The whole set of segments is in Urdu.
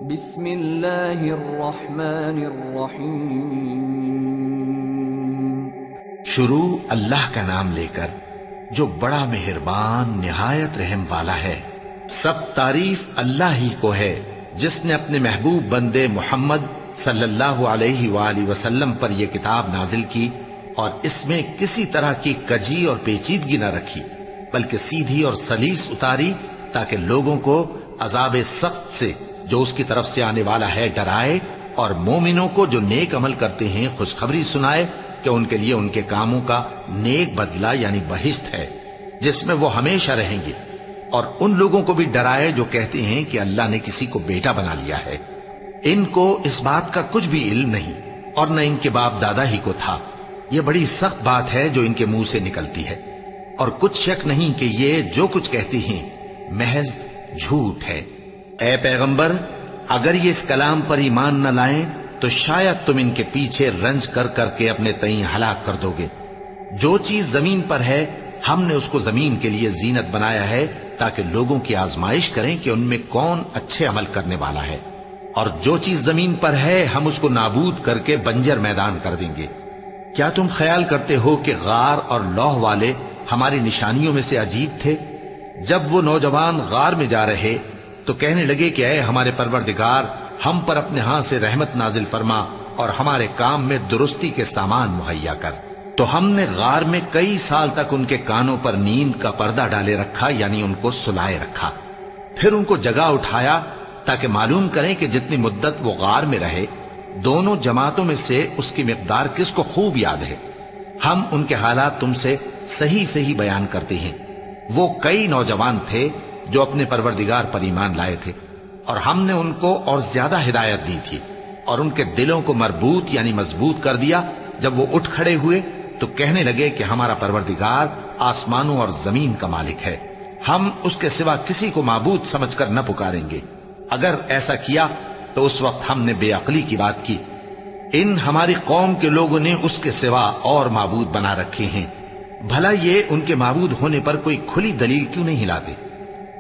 بسم اللہ الرحمن الرحیم۔ شروع اللہ کا نام لے کر جو بڑا مہربان نہایت رحم والا ہے۔ سب تعریف اللہ ہی کو ہے جس نے اپنے محبوب بندے محمد صلی اللہ علیہ وآلہ وسلم پر یہ کتاب نازل کی اور اس میں کسی طرح کی کجی اور پیچیدگی نہ رکھی، بلکہ سیدھی اور سلیس اتاری تاکہ لوگوں کو عذاب سخت سے جو اس کی طرف سے آنے والا ہے ڈرائے، اور مومنوں کو جو نیک عمل کرتے ہیں خوشخبری سنائے کہ ان کے لیے ان کے کاموں کا نیک بدلہ یعنی بہشت ہے جس میں وہ ہمیشہ رہیں گے، اور ان لوگوں کو بھی ڈرائے جو کہتے ہیں کہ اللہ نے کسی کو بیٹا بنا لیا ہے۔ ان کو اس بات کا کچھ بھی علم نہیں اور نہ ان کے باپ دادا ہی کو تھا۔ یہ بڑی سخت بات ہے جو ان کے منہ سے نکلتی ہے، اور کچھ شک نہیں کہ یہ جو کچھ کہتے ہیں محض جھوٹ ہے۔ اے پیغمبر، اگر یہ اس کلام پر ایمان نہ لائیں تو شاید تم ان کے پیچھے رنج کر کر کے اپنے تئیں ہلاک کر دو گے۔ جو چیز زمین پر ہے ہم نے اس کو زمین کے لیے زینت بنایا ہے تاکہ لوگوں کی آزمائش کریں کہ ان میں کون اچھے عمل کرنے والا ہے، اور جو چیز زمین پر ہے ہم اس کو نابود کر کے بنجر میدان کر دیں گے۔ کیا تم خیال کرتے ہو کہ غار اور لوح والے ہماری نشانیوں میں سے عجیب تھے؟ جب وہ نوجوان غار میں جا رہے تو کہنے لگے کہ اے ہمارے پروردگار، ہم پر اپنے ہاں سے رحمت نازل فرما اور ہمارے کام میں درستی کے سامان مہیا کر۔ تو ہم نے غار میں کئی سال تک ان کے کانوں پر نیند کا پردہ ڈالے رکھا، یعنی ان کو سلائے رکھا، پھر ان کو جگا اٹھایا تاکہ معلوم کریں کہ جتنی مدت وہ غار میں رہے دونوں جماعتوں میں سے اس کی مقدار کس کو خوب یاد ہے۔ ہم ان کے حالات تم سے صحیح صحیح بیان کرتے ہیں۔ وہ کئی نوجوان تھے جو اپنے پروردگار پر ایمان لائے تھے، اور ہم نے ان کو اور زیادہ ہدایت دی تھی، اور ان کے دلوں کو مربوط یعنی مضبوط کر دیا۔ جب وہ اٹھ کھڑے ہوئے تو کہنے لگے کہ ہمارا پروردگار آسمانوں اور زمین کا مالک ہے، ہم اس کے سوا کسی کو معبود سمجھ کر نہ پکاریں گے۔ اگر ایسا کیا تو اس وقت ہم نے بے عقلی کی بات کی۔ ان ہماری قوم کے لوگوں نے اس کے سوا اور معبود بنا رکھے ہیں، بھلا یہ ان کے معبود ہونے پر کوئی کھلی دلیل کیوں نہیں لاتے؟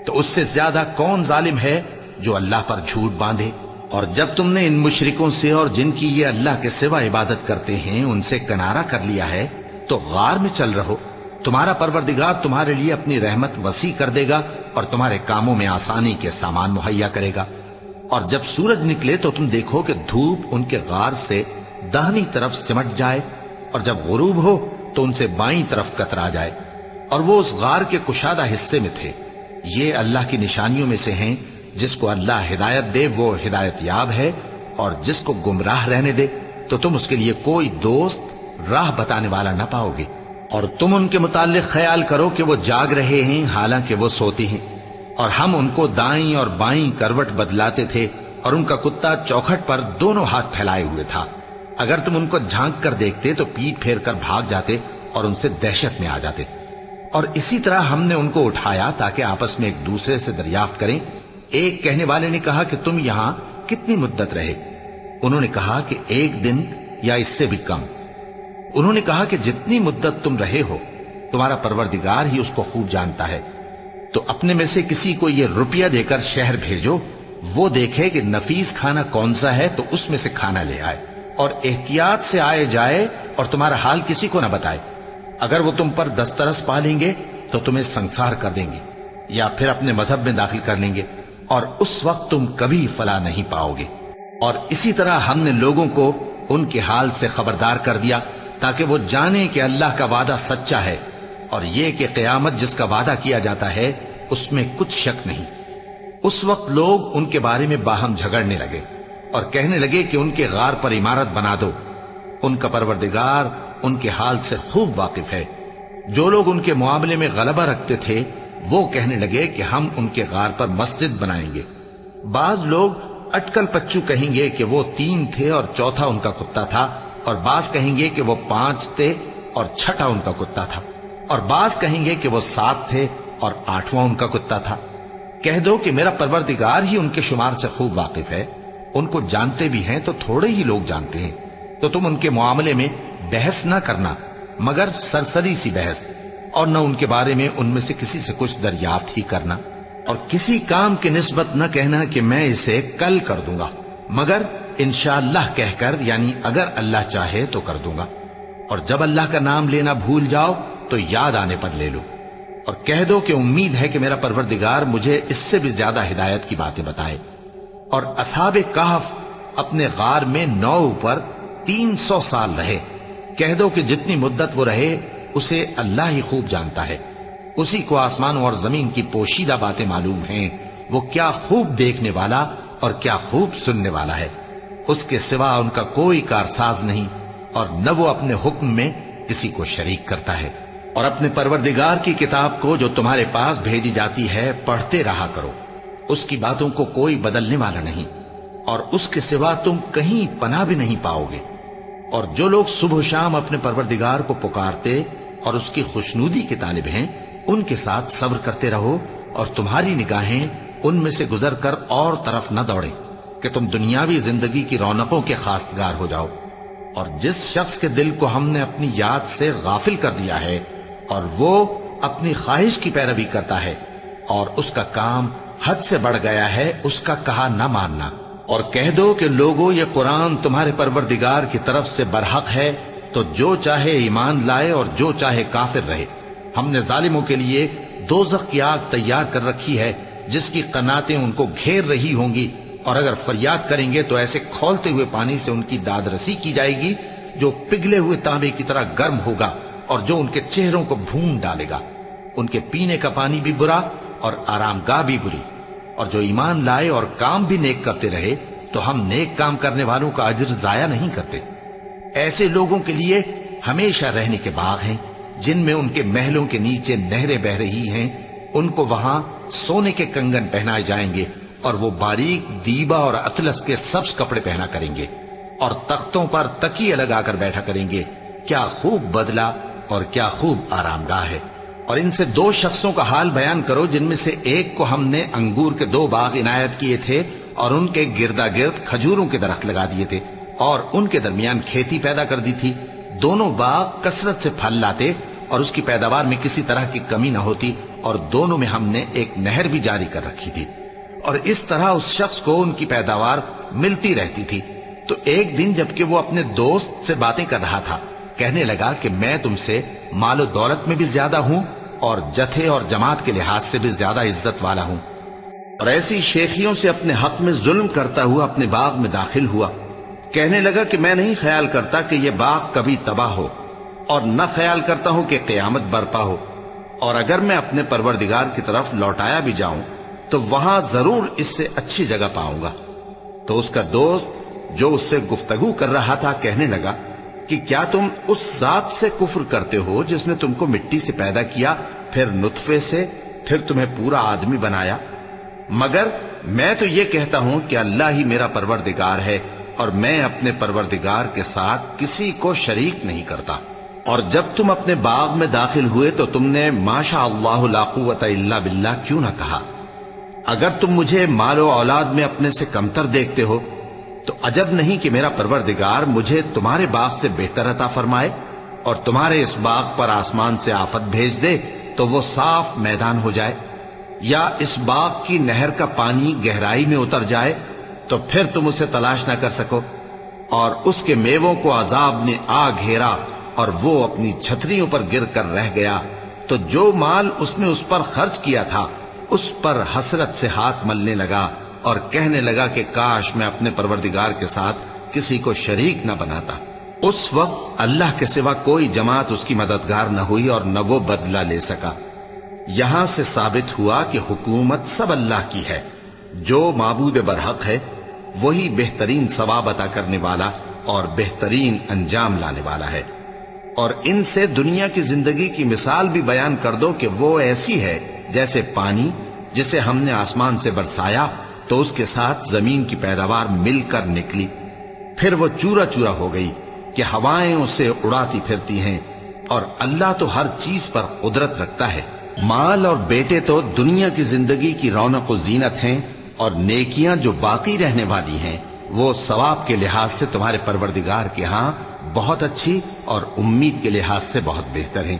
تو اس سے زیادہ کون ظالم ہے جو اللہ پر جھوٹ باندھے؟ اور جب تم نے ان مشرکوں سے اور جن کی یہ اللہ کے سوا عبادت کرتے ہیں ان سے کنارہ کر لیا ہے تو غار میں چل رہو، تمہارا پروردگار تمہارے لیے اپنی رحمت وسیع کر دے گا اور تمہارے کاموں میں آسانی کے سامان مہیا کرے گا۔ اور جب سورج نکلے تو تم دیکھو کہ دھوپ ان کے غار سے داہنی طرف سمٹ جائے، اور جب غروب ہو تو ان سے بائیں طرف کترا جائے، اور وہ اس غار کے کشادہ حصے میں تھے۔ یہ اللہ کی نشانیوں میں سے ہیں، جس کو اللہ ہدایت دے وہ ہدایت یاب ہے، اور جس کو گمراہ رہنے دے تو تم اس کے لیے کوئی دوست راہ بتانے والا نہ پاؤ گے۔ اور تم ان کے متعلق خیال کرو کہ وہ جاگ رہے ہیں حالانکہ وہ سوتے ہیں، اور ہم ان کو دائیں اور بائیں کروٹ بدلاتے تھے، اور ان کا کتا چوکھٹ پر دونوں ہاتھ پھیلائے ہوئے تھا۔ اگر تم ان کو جھانک کر دیکھتے تو پیٹ پھیر کر بھاگ جاتے اور ان سے دہشت میں آ جاتے۔ اور اسی طرح ہم نے ان کو اٹھایا تاکہ آپس میں ایک دوسرے سے دریافت کریں۔ ایک کہنے والے نے کہا کہ تم یہاں کتنی مدت رہے؟ انہوں نے کہا کہ 1 دن یا اس سے بھی کم۔ انہوں نے کہا کہ جتنی مدت تم رہے ہو تمہارا پروردگار ہی اس کو خوب جانتا ہے، تو اپنے میں سے کسی کو یہ روپیہ دے کر شہر بھیجو، وہ دیکھے کہ نفیس کھانا کون سا ہے تو اس میں سے کھانا لے آئے، اور احتیاط سے آئے جائے اور تمہارا حال کسی کو نہ بتائے۔ اگر وہ تم پر دسترس پا لیں گے تو تمہیں سنسار کر دیں گے یا پھر اپنے مذہب میں داخل کر لیں گے، اور اس وقت تم کبھی فلاح نہیں پاؤ گے۔ اور اسی طرح ہم نے لوگوں کو ان کے حال سے خبردار کر دیا تاکہ وہ جانیں کہ اللہ کا وعدہ سچا ہے، اور یہ کہ قیامت جس کا وعدہ کیا جاتا ہے اس میں کچھ شک نہیں۔ اس وقت لوگ ان کے بارے میں باہم جھگڑنے لگے اور کہنے لگے کہ ان کے غار پر عمارت بنا دو۔ ان کا پروردگار ان کے حال سے خوب واقف ہے۔ جو لوگ ان کے معاملے میں غلبہ رکھتے تھے وہ کہنے لگے کہ ہم ان کے غار پر مسجد بنائیں گے۔ بعض لوگ اٹکل پچو کہیں گے کہ وہ 3 تھے اور چوتھا ان کا کتا تھا، اور بعض کہیں گے کہ وہ 5 تھے اور چھٹا ان کا کتا تھا، اور بعض کہیں گے کہ وہ 7 تھے اور 8واں ان کا کتا تھا۔ کہہ دو کہ میرا پروردگار ہی ان کے شمار سے خوب واقف ہے، ان کو جانتے بھی ہیں تو تھوڑے ہی لوگ جانتے ہیں۔ تو تم ان کے معاملے میں بحث نہ کرنا مگر سرسری سی بحث، اور نہ ان کے بارے میں ان میں سے کسی سے کچھ دریافت ہی کرنا۔ اور کسی کام کی نسبت نہ کہنا کہ میں اسے کل کر دوں گا، مگر انشاءاللہ کہہ کر، یعنی اگر اللہ چاہے تو کر دوں گا۔ اور جب اللہ کا نام لینا بھول جاؤ تو یاد آنے پر لے لو، اور کہہ دو کہ امید ہے کہ میرا پروردگار مجھے اس سے بھی زیادہ ہدایت کی باتیں بتائے۔ اور اصحاب کہف اپنے غار میں 9 اوپر 300 سال رہے۔ کہہ دو کہ جتنی مدت وہ رہے اسے اللہ ہی خوب جانتا ہے، اسی کو آسمانوں اور زمین کی پوشیدہ باتیں معلوم ہیں، وہ کیا خوب دیکھنے والا اور کیا خوب سننے والا ہے۔ اس کے سوا ان کا کوئی کارساز نہیں، اور نہ وہ اپنے حکم میں کسی کو شریک کرتا ہے۔ اور اپنے پروردگار کی کتاب کو جو تمہارے پاس بھیجی جاتی ہے پڑھتے رہا کرو، اس کی باتوں کو کوئی بدلنے والا نہیں، اور اس کے سوا تم کہیں پناہ بھی نہیں پاؤ گے۔ اور جو لوگ صبح و شام اپنے پروردگار کو پکارتے اور اس کی خوشنودی کے طالب ہیں، ان کے ساتھ صبر کرتے رہو، اور تمہاری نگاہیں ان میں سے گزر کر اور طرف نہ دوڑے کہ تم دنیاوی زندگی کی رونقوں کے خواستگار ہو جاؤ۔ اور جس شخص کے دل کو ہم نے اپنی یاد سے غافل کر دیا ہے اور وہ اپنی خواہش کی پیروی کرتا ہے اور اس کا کام حد سے بڑھ گیا ہے، اس کا کہا نہ ماننا۔ اور کہہ دو کہ لوگو یہ قرآن تمہارے پروردگار کی طرف سے برحق ہے، تو جو چاہے ایمان لائے اور جو چاہے کافر رہے۔ ہم نے ظالموں کے لیے دوزخ کی آگ تیار کر رکھی ہے جس کی قناتیں ان کو گھیر رہی ہوں گی، اور اگر فریاد کریں گے تو ایسے کھولتے ہوئے پانی سے ان کی داد رسی کی جائے گی جو پگھلے ہوئے تانبے کی طرح گرم ہوگا اور جو ان کے چہروں کو بھون ڈالے گا۔ ان کے پینے کا پانی بھی برا اور آرام گاہ بھی بری۔ اور جو ایمان لائے اور کام بھی نیک کرتے رہے تو ہم نیک کام کرنے والوں کا اجر ضائع نہیں کرتے۔ ایسے لوگوں کے لیے ہمیشہ رہنے کے باغ ہیں جن میں ان کے محلوں کے نیچے نہریں بہ رہی ہیں، ان کو وہاں سونے کے کنگن پہنائے جائیں گے، اور وہ باریک دیبا اور اطلس کے سبز کپڑے پہنا کریں گے، اور تختوں پر تکیے لگا کر بیٹھا کریں گے۔ کیا خوب بدلہ اور کیا خوب آرام گاہ ہے۔ اور ان سے 2 شخصوں کا حال بیان کرو جن میں سے ایک کو ہم نے انگور کے 2 باغ عنایت کیے تھے اور ان کے گردا گرد کھجوروں کے درخت لگا دیے تھے اور ان کے درمیان کھیتی پیدا کر دی تھی۔ دونوں باغ کثرت سے پھل لاتے اور اس کی پیداوار میں کسی طرح کی کمی نہ ہوتی، اور دونوں میں ہم نے ایک نہر بھی جاری کر رکھی تھی، اور اس طرح اس شخص کو ان کی پیداوار ملتی رہتی تھی۔ تو ایک دن جبکہ وہ اپنے دوست سے باتیں کر رہا تھا، کہنے لگا کہ میں تم سے مال و دولت میں بھی زیادہ ہوں اور جتھے اور جماعت کے لحاظ سے بھی زیادہ عزت والا ہوں، اور ایسی شیخیوں سے اپنے حق میں ظلم کرتا ہوا اپنے باغ میں داخل ہوا۔ کہنے لگا کہ میں نہیں خیال کرتا کہ یہ باغ کبھی تباہ ہو، اور نہ خیال کرتا ہوں کہ قیامت برپا ہو، اور اگر میں اپنے پروردگار کی طرف لوٹایا بھی جاؤں تو وہاں ضرور اس سے اچھی جگہ پاؤں گا۔ تو اس کا دوست جو اس سے گفتگو کر رہا تھا کہنے لگا کہ کیا تم اس ذات سے کفر کرتے ہو جس نے تم کو مٹی سے پیدا کیا، پھر نطفے سے، پھر تمہیں پورا آدمی بنایا؟ مگر میں تو یہ کہتا ہوں کہ اللہ ہی میرا پروردگار ہے، اور میں اپنے پروردگار کے ساتھ کسی کو شریک نہیں کرتا۔ اور جب تم اپنے باغ میں داخل ہوئے تو تم نے ما شاء اللہ لا قوت الا باللہ کیوں نہ کہا؟ اگر تم مجھے مال و اولاد میں اپنے سے کمتر دیکھتے ہو تو عجب نہیں کہ میرا پروردگار مجھے تمہارے باغ سے بہتر عطا فرمائے، اور تمہارے اس باغ پر آسمان سے آفت بھیج دے تو وہ صاف میدان ہو جائے، یا اس باغ کی نہر کا پانی گہرائی میں اتر جائے تو پھر تم اسے تلاش نہ کر سکو، اور اس کے میووں کو عذاب نے آ گھیرا اور وہ اپنی چھتریوں پر گر کر رہ گیا، تو جو مال اس نے اس پر خرچ کیا تھا اس پر حسرت سے ہاتھ ملنے لگا اور کہنے لگا کہ کاش میں اپنے پروردگار کے ساتھ کسی کو شریک نہ بناتا۔ اس وقت اللہ کے سوا کوئی جماعت اس کی مددگار نہ ہوئی اور نہ وہ بدلہ لے سکا۔ یہاں سے ثابت ہوا کہ حکومت سب اللہ کی ہے، جو معبود برحق ہے وہی بہترین ثواب عطا کرنے والا اور بہترین انجام لانے والا ہے۔ اور ان سے دنیا کی زندگی کی مثال بھی بیان کر دو کہ وہ ایسی ہے جیسے پانی جسے ہم نے آسمان سے برسایا تو اس کے ساتھ زمین کی پیداوار مل کر نکلی، پھر وہ چورا چورا ہو گئی کہ ہوائیں اسے اڑاتی پھرتی ہیں، اور اللہ تو ہر چیز پر قدرت رکھتا ہے۔ مال اور بیٹے تو دنیا کی زندگی کی رونق و زینت ہیں، اور نیکیاں جو باقی رہنے والی ہیں وہ ثواب کے لحاظ سے تمہارے پروردگار کے ہاں بہت اچھی اور امید کے لحاظ سے بہت بہتر ہیں۔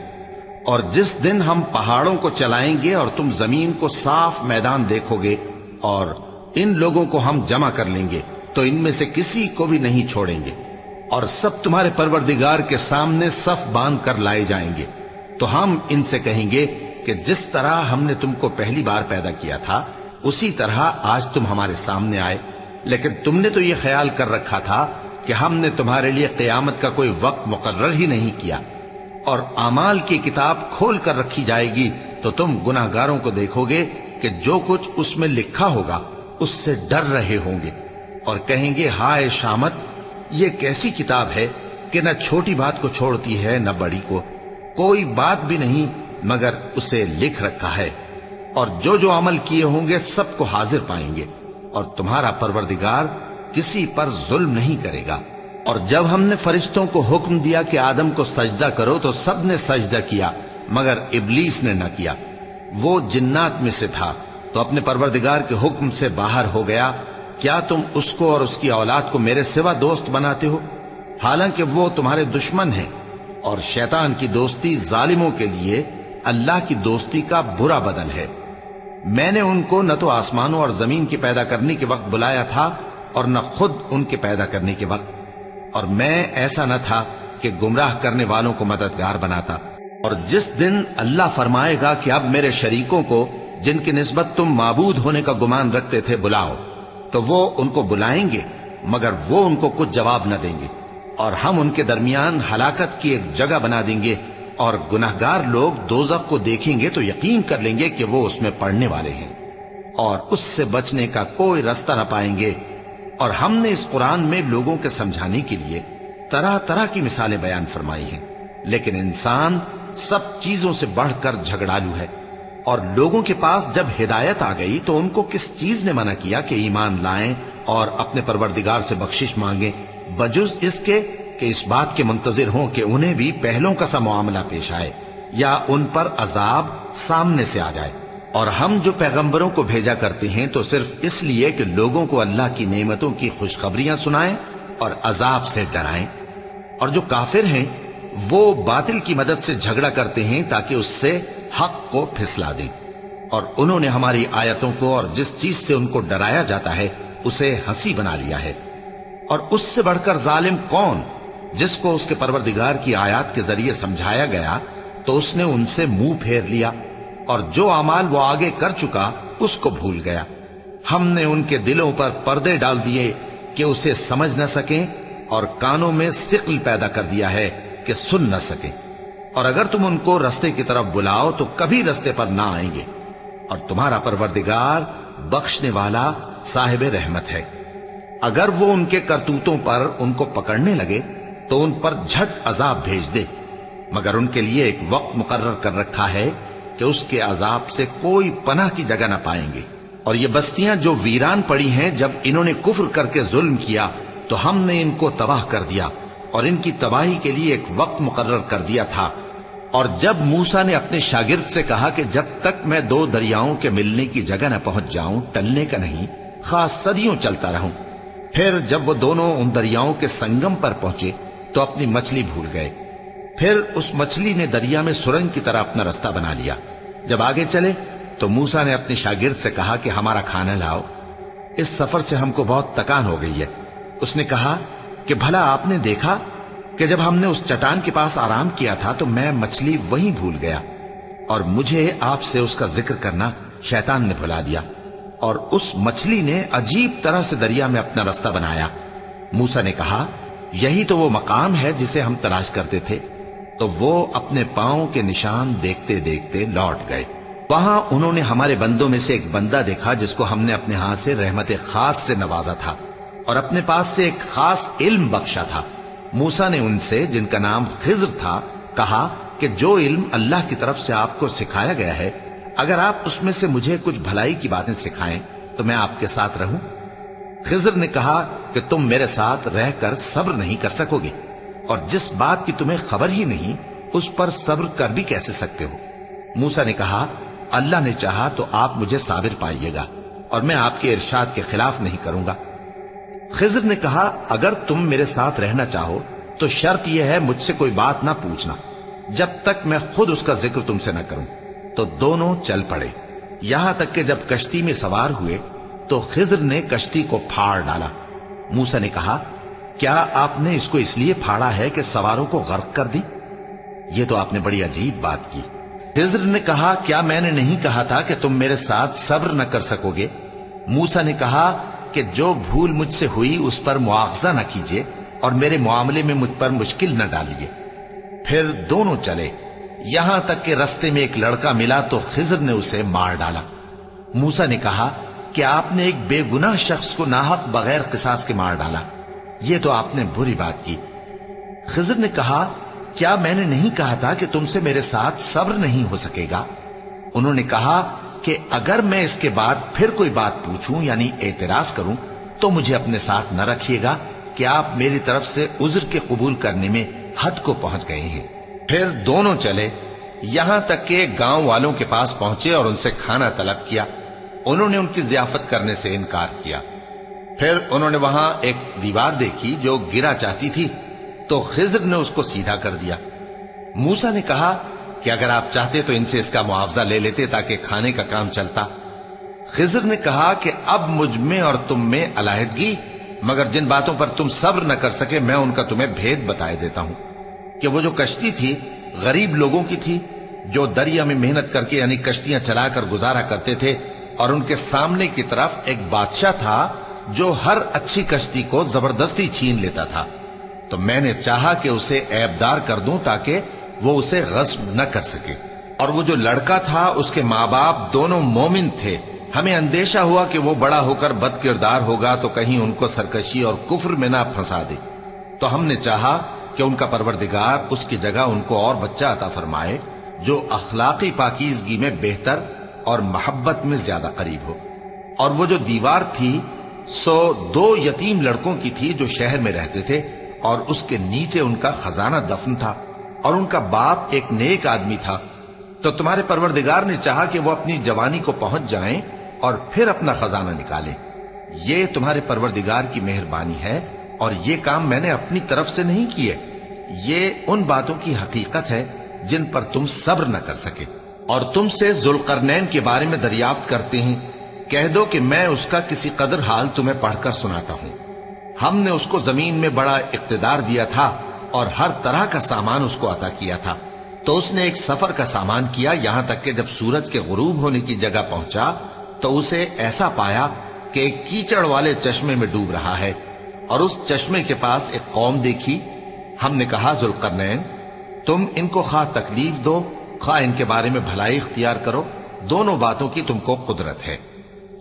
اور جس دن ہم پہاڑوں کو چلائیں گے اور تم زمین کو صاف میدان دیکھو گے اور ان لوگوں کو ہم جمع کر لیں گے تو ان میں سے کسی کو بھی نہیں چھوڑیں گے، اور سب تمہارے پروردگار کے سامنے صف باندھ کر لائے جائیں گے۔ تو ہم ان سے کہیں گے کہ جس طرح ہم نے تم کو پہلی بار پیدا کیا تھا اسی طرح آج تم ہمارے سامنے آئے، لیکن تم نے تو یہ خیال کر رکھا تھا کہ ہم نے تمہارے لیے قیامت کا کوئی وقت مقرر ہی نہیں کیا، اور اعمال کی کتاب کھول کر رکھی جائے گی تو تم گناہگاروں کو دیکھو گے کہ جو کچھ اس میں لکھا ہوگا اس سے ڈر رہے ہوں گے، اور کہیں گے ہائے شامت، یہ کیسی کتاب ہے کہ نہ چھوٹی بات کو چھوڑتی ہے نہ بڑی کو، کوئی بات بھی نہیں مگر اسے لکھ رکھا ہے، اور جو جو عمل کیے ہوں گے سب کو حاضر پائیں گے، اور تمہارا پروردگار کسی پر ظلم نہیں کرے گا۔ اور جب ہم نے فرشتوں کو حکم دیا کہ آدم کو سجدہ کرو تو سب نے سجدہ کیا مگر ابلیس نے نہ کیا، وہ جنات میں سے تھا تو اپنے پروردگار کے حکم سے باہر ہو گیا۔ کیا تم اس کو اور اس کی اولاد کو میرے سوا دوست بناتے ہو، حالانکہ وہ تمہارے دشمن ہیں، اور شیطان کی دوستی ظالموں کے لیے اللہ کی دوستی کا برا بدل ہے۔ میں نے ان کو نہ تو آسمانوں اور زمین کے پیدا کرنے کے وقت بلایا تھا اور نہ خود ان کے پیدا کرنے کے وقت، اور میں ایسا نہ تھا کہ گمراہ کرنے والوں کو مددگار بناتا۔ اور جس دن اللہ فرمائے گا کہ اب میرے شریکوں کو جن کی نسبت تم معبود ہونے کا گمان رکھتے تھے بلاؤ، تو وہ ان کو بلائیں گے مگر وہ ان کو کچھ جواب نہ دیں گے، اور ہم ان کے درمیان ہلاکت کی ایک جگہ بنا دیں گے، اور گناہگار لوگ دوزخ کو دیکھیں گے تو یقین کر لیں گے کہ وہ اس میں پڑنے والے ہیں، اور اس سے بچنے کا کوئی راستہ نہ پائیں گے۔ اور ہم نے اس قرآن میں لوگوں کے سمجھانے کے لیے طرح طرح کی مثالیں بیان فرمائی ہیں، لیکن انسان سب چیزوں سے بڑھ کر جھگڑالو ہے۔ اور لوگوں کے پاس جب ہدایت آ گئی تو ان کو کس چیز نے منع کیا کہ ایمان لائیں اور اپنے پروردگار سے بخشش مانگیں، بجز اس کے کہ اس بات کے منتظر ہوں کہ انہیں بھی پہلوں کا سا معاملہ پیش آئے یا ان پر عذاب سامنے سے آ جائے۔ اور ہم جو پیغمبروں کو بھیجا کرتے ہیں تو صرف اس لیے کہ لوگوں کو اللہ کی نعمتوں کی خوشخبریاں سنائیں اور عذاب سے ڈرائیں، اور جو کافر ہیں وہ باطل کی مدد سے جھگڑا کرتے ہیں تاکہ اس سے حق کو پھسلا دیں، اور انہوں نے ہماری آیتوں کو اور جس چیز سے ان کو ڈرایا جاتا ہے اسے ہنسی بنا لیا ہے۔ اور اس سے بڑھ کر ظالم کون، جس کو اس کے پروردگار کی آیات کے ذریعے سمجھایا گیا تو اس نے ان سے منہ پھیر لیا، اور جو اعمال وہ آگے کر چکا اس کو بھول گیا۔ ہم نے ان کے دلوں پر پردے ڈال دیے کہ اسے سمجھ نہ سکیں، اور کانوں میں ثقل پیدا کر دیا ہے کہ سن نہ سکیں، اور اگر تم ان کو رستے کی طرف بلاؤ تو کبھی رستے پر نہ آئیں گے، اور تمہارا پروردگار بخشنے والا صاحب رحمت ہے۔ اگر وہ ان کے کرتوتوں پر ان کو پکڑنے لگے تو ان پر جھٹ عذاب بھیج دے، مگر ان کے لیے ایک وقت مقرر کر رکھا ہے کہ اس کے عذاب سے کوئی پناہ کی جگہ نہ پائیں گے۔ اور یہ بستیاں جو ویران پڑی ہیں، جب انہوں نے کفر کر کے ظلم کیا تو ہم نے ان کو تباہ کر دیا، اور ان کی تباہی کے لیے ایک وقت مقرر کر دیا تھا۔ اور جب موسیٰ نے اپنے شاگرد سے کہا کہ جب تک میں دو دریاؤں کے ملنے کی جگہ نہ پہنچ جاؤں ٹلنے کا نہیں، خاص صدیوں چلتا رہوں، پھر جب وہ دونوں ان دریاؤں کے سنگم پر پہنچے تو اپنی مچھلی بھول گئے، پھر اس مچھلی نے دریا میں سرنگ کی طرح اپنا راستہ بنا لیا۔ جب آگے چلے تو موسیٰ نے اپنے شاگرد سے کہا کہ ہمارا کھانا لاؤ، اس سفر سے ہم کو بہت تکان ہو گئی ہے۔ اس نے کہا کہ بھلا آپ نے دیکھا کہ جب ہم نے اس چٹان کے پاس آرام کیا تھا تو میں مچھلی وہیں بھول گیا، اور مجھے آپ سے اس کا ذکر کرنا شیطان نے بھلا دیا، اور اس مچھلی نے عجیب طرح سے دریا میں اپنا راستہ بنایا۔ موسیٰ نے کہا یہی تو وہ مقام ہے جسے ہم تلاش کرتے تھے۔ تو وہ اپنے پاؤں کے نشان دیکھتے دیکھتے لوٹ گئے۔ وہاں انہوں نے ہمارے بندوں میں سے ایک بندہ دیکھا جس کو ہم نے اپنے ہاتھ سے رحمت خاص سے نوازا تھا اور اپنے پاس سے ایک خاص علم بخشا تھا۔ موسیٰ نے ان سے جن کا نام خضر تھا کہا کہ جو علم اللہ کی طرف سے آپ کو سکھایا گیا ہے، اگر آپ اس میں سے مجھے کچھ بھلائی کی باتیں سکھائیں تو میں آپ کے ساتھ رہوں۔ خضر نے کہا کہ تم میرے ساتھ رہ کر صبر نہیں کر سکو گے، اور جس بات کی تمہیں خبر ہی نہیں اس پر صبر کر بھی کیسے سکتے ہو؟ موسیٰ نے کہا اللہ نے چاہا تو آپ مجھے صابر پائیے گا، اور میں آپ کے ارشاد کے خلاف نہیں کروں گا۔ خضر نے کہا اگر تم میرے ساتھ رہنا چاہو تو شرط یہ ہے مجھ سے کوئی بات نہ پوچھنا، جب تک میں خود اس کا ذکر تم سے نہ کروں۔ تو دونوں چل پڑے، یہاں تک کہ جب کشتی میں سوار ہوئے تو خضر نے کشتی کو پھاڑ ڈالا۔ موسیٰ نے کہا، کیا آپ نے اس کو اس لیے پھاڑا ہے کہ سواروں کو غرق کر دی؟ یہ تو آپ نے بڑی عجیب بات کی۔ خضر نے کہا، کیا میں نے نہیں کہا تھا کہ تم میرے ساتھ صبر نہ کر سکو گے؟ موسیٰ نے کہا کہ جو بھول مجھ سے ہوئی اس پر مواخذہ نہ کیجیے اور میرے معاملے میں مجھ پر مشکل نہ ڈالیے۔ پھر دونوں چلے، یہاں تک کہ رستے میں ایک لڑکا ملا تو خضر نے اسے مار ڈالا۔ موسیٰ نے کہا کہ آپ نے ایک بے گناہ شخص کو ناحق بغیر قصاص کے مار ڈالا، یہ تو آپ نے بری بات کی۔ خضر نے کہا، کیا میں نے نہیں کہا تھا کہ تم سے میرے ساتھ صبر نہیں ہو سکے گا؟ انہوں نے کہا کہ اگر میں اس کے بعد پھر کوئی بات پوچھوں یعنی اعتراض کروں تو مجھے اپنے ساتھ نہ رکھیے گا کہ آپ میری طرف سے عذر کے قبول کرنے میں حد کو پہنچ گئے ہیں۔ پھر دونوں چلے، یہاں تک کہ گاؤں والوں کے پاس پہنچے اور ان سے کھانا طلب کیا۔ انہوں نے ان کی ضیافت کرنے سے انکار کیا۔ پھر انہوں نے وہاں ایک دیوار دیکھی جو گرا چاہتی تھی تو خضر نے اس کو سیدھا کر دیا۔ موسیٰ نے کہا کہ اگر آپ چاہتے تو ان سے اس کا معاوضہ لے لیتے تاکہ کھانے کا کام چلتا۔ خضر نے کہا کہ اب مجھ میں اور تم میں علیحدگی، مگر جن باتوں پر تم صبر نہ کر سکے میں ان کا تمہیں بھید بتائے دیتا ہوں کہ وہ جو کشتی تھی غریب لوگوں کی تھی جو دریا میں محنت کر کے یعنی کشتیاں چلا کر گزارا کرتے تھے، اور ان کے سامنے کی طرف ایک بادشاہ تھا جو ہر اچھی کشتی کو زبردستی چھین لیتا تھا۔ تو میں نے چاہا کہ اسے عیبدار کر دوں تاکہ وہ اسے غصب نہ کر سکے۔ اور وہ جو لڑکا تھا اس کے ماں باپ دونوں مومن تھے۔ ہمیں اندیشہ ہوا کہ وہ بڑا ہو کر بد کردار ہوگا تو کہیں ان کو سرکشی اور کفر میں نہ پھنسا دے، تو ہم نے چاہا کہ ان کا پروردگار اس کی جگہ ان کو اور بچہ عطا فرمائے جو اخلاقی پاکیزگی میں بہتر اور محبت میں زیادہ قریب ہو۔ اور وہ جو دیوار تھی سو 2 یتیم لڑکوں کی تھی جو شہر میں رہتے تھے، اور اس کے نیچے ان کا خزانہ دفن تھا، اور ان کا باپ ایک نیک آدمی تھا۔ تو تمہارے پروردگار نے چاہا کہ وہ اپنی جوانی کو پہنچ جائیں اور پھر اپنا خزانہ نکالیں۔ یہ تمہارے پروردگار کی مہربانی ہے، اور یہ کام میں نے اپنی طرف سے نہیں کیے، یہ ان باتوں کی حقیقت ہے جن پر تم صبر نہ کر سکے۔ اور تم سے ذوالقرنین کے بارے میں دریافت کرتے ہیں، کہہ دو کہ میں اس کا کسی قدر حال تمہیں پڑھ کر سناتا ہوں۔ ہم نے اس کو زمین میں بڑا اقتدار دیا تھا اور ہر طرح کا سامان اس کو عطا کیا تھا۔ تو اس نے ایک سفر کا سامان کیا، یہاں تک کہ جب سورج کے غروب ہونے کی جگہ پہنچا تو اسے ایسا پایا کہ ایک کیچڑ والے چشمے میں ڈوب رہا ہے، اور اس چشمے کے پاس ایک قوم دیکھی۔ ہم نے کہا، ذوالقرنین، تم ان کو خواہ تکلیف دو خواہ ان کے بارے میں بھلائی اختیار کرو، دونوں باتوں کی تم کو قدرت ہے۔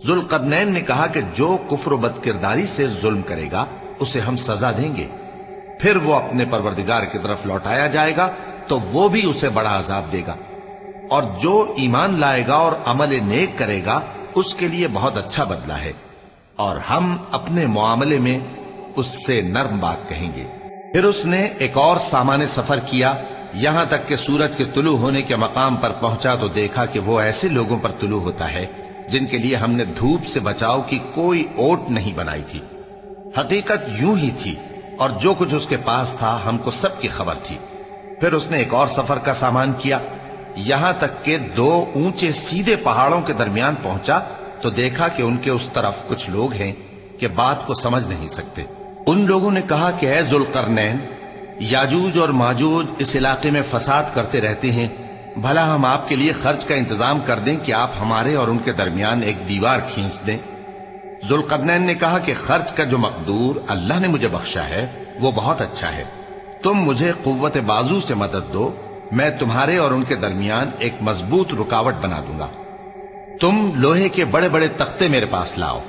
ذوالقرنین نے کہا کہ جو کفر و بد کرداری سے ظلم کرے گا اسے ہم سزا دیں گے، پھر وہ اپنے پروردگار کی طرف لوٹایا جائے گا تو وہ بھی اسے بڑا عذاب دے گا، اور جو ایمان لائے گا اور عمل نیک کرے گا اس کے لیے بہت اچھا بدلہ ہے، اور ہم اپنے معاملے میں اس سے نرم بات کہیں گے۔ پھر اس نے ایک اور سامان سفر کیا، یہاں تک کہ سورج کے طلوع ہونے کے مقام پر پہنچا تو دیکھا کہ وہ ایسے لوگوں پر طلوع ہوتا ہے جن کے لیے ہم نے دھوپ سے بچاؤ کی کوئی اوٹ نہیں بنائی تھی۔ حقیقت یوں ہی تھی، اور جو کچھ اس کے پاس تھا ہم کو سب کی خبر تھی۔ پھر اس نے ایک اور سفر کا سامان کیا، یہاں تک کہ 2 اونچے سیدھے پہاڑوں کے درمیان پہنچا تو دیکھا کہ ان کے اس طرف کچھ لوگ ہیں کہ بات کو سمجھ نہیں سکتے۔ ان لوگوں نے کہا کہ اے ذوالقرنین، یاجوج اور ماجوج اس علاقے میں فساد کرتے رہتے ہیں، بھلا ہم آپ کے لیے خرچ کا انتظام کر دیں کہ آپ ہمارے اور ان کے درمیان ایک دیوار کھینچ دیں۔ ذوالقرنین نے کہا کہ خرچ کا جو مقدور اللہ نے مجھے بخشا ہے وہ بہت اچھا ہے، تم مجھے قوت بازو سے مدد دو، میں تمہارے اور ان کے درمیان ایک مضبوط رکاوٹ بنا دوں گا۔ تم لوہے کے بڑے بڑے تختے میرے پاس لاؤ۔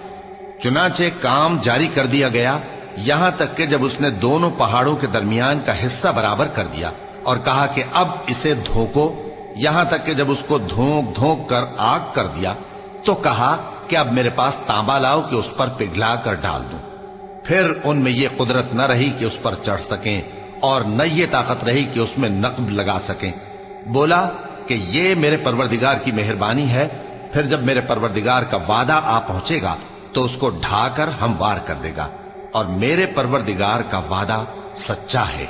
چنانچہ کام جاری کر دیا گیا، یہاں تک کہ جب اس نے دونوں پہاڑوں کے درمیان کا حصہ برابر کر دیا اور کہا کہ اب اسے دھوکو، یہاں تک کہ جب اس کو دھونک دھونک کر آگ کر دیا تو کہا کہ اب میرے پاس تانبا لاؤ کہ اس پر پگھلا کر ڈال دوں۔ پھر ان میں یہ قدرت نہ رہی کہ اس پر چڑھ سکیں، اور نہ یہ طاقت رہی کہ اس میں نقب لگا سکیں۔ بولا کہ یہ میرے پروردگار کی مہربانی ہے، پھر جب میرے پروردگار کا وعدہ آ پہنچے گا تو اس کو ڈھا کر ہموار کر دے گا، اور میرے پروردگار کا وعدہ سچا ہے۔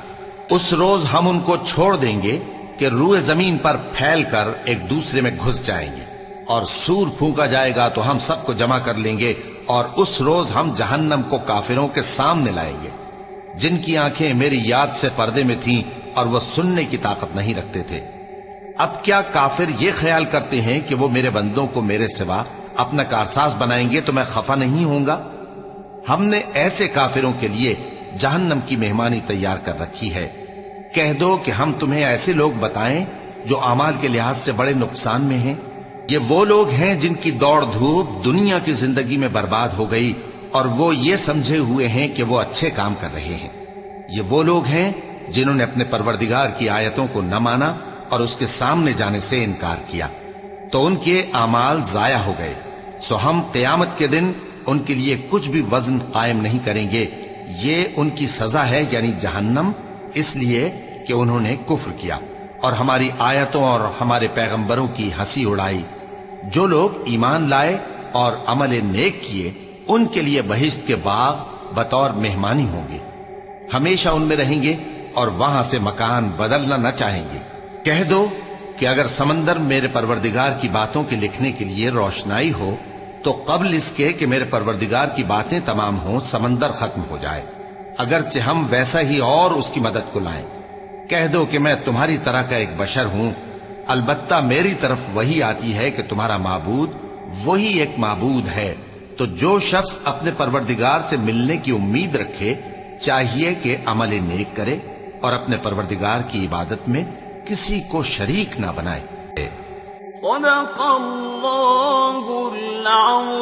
اس روز ہم ان کو چھوڑ دیں گے کہ کہ روئے زمین پر پھیل کر ایک دوسرے میں گھس جائیں گے، اور سور پھونکا جائے گا تو ہم سب کو جمع کر لیں گے، اور اس روز ہم جہنم کو کافروں کے سامنے لائیں گے، جن کی آنکھیں میری یاد سے پردے میں تھیں اور وہ سننے کی طاقت نہیں رکھتے تھے۔ اب کیا کافر یہ خیال کرتے ہیں کہ وہ میرے بندوں کو میرے سوا اپنا کارساز بنائیں گے تو میں خفا نہیں ہوں گا؟ ہم نے ایسے کافروں کے لیے جہنم کی مہمانی تیار کر رکھی ہے۔ کہہ دو کہ ہم تمہیں ایسے لوگ بتائیں جو اعمال کے لحاظ سے بڑے نقصان میں ہیں۔ یہ وہ لوگ ہیں جن کی دوڑ دھوپ دنیا کی زندگی میں برباد ہو گئی، اور وہ یہ سمجھے ہوئے ہیں کہ وہ اچھے کام کر رہے ہیں۔ یہ وہ لوگ ہیں جنہوں نے اپنے پروردگار کی آیتوں کو نہ مانا اور اس کے سامنے جانے سے انکار کیا، تو ان کے اعمال ضائع ہو گئے۔ سو ہم قیامت کے دن ان کے لیے کچھ بھی وزن قائم نہیں کریں گے۔ یہ ان کی سزا ہے، یعنی جہنم، اس لیے کہ انہوں نے کفر کیا اور ہماری آیتوں اور ہمارے پیغمبروں کی ہنسی اڑائی۔ جو لوگ ایمان لائے اور عمل نیک کیے، ان کے لیے بہشت کے باغ بطور مہمانی ہوں گے، ہمیشہ ان میں رہیں گے اور وہاں سے مکان بدلنا نہ چاہیں گے۔ کہہ دو کہ اگر سمندر میرے پروردگار کی باتوں کے لکھنے کے لیے روشنائی ہو تو قبل اس کے کہ میرے پروردگار کی باتیں تمام ہوں سمندر ختم ہو جائے، اگرچہ ہم ویسا ہی اور اس کی مدد کو لائیں۔ کہہ دو کہ میں تمہاری طرح کا ایک بشر ہوں، البتہ میری طرف وہی آتی ہے کہ تمہارا معبود وہی ایک معبود ہے۔ تو جو شخص اپنے پروردگار سے ملنے کی امید رکھے چاہیے کہ عمل نیک کرے اور اپنے پروردگار کی عبادت میں کسی کو شریک نہ بنائے۔ صدق اللہ العظیم۔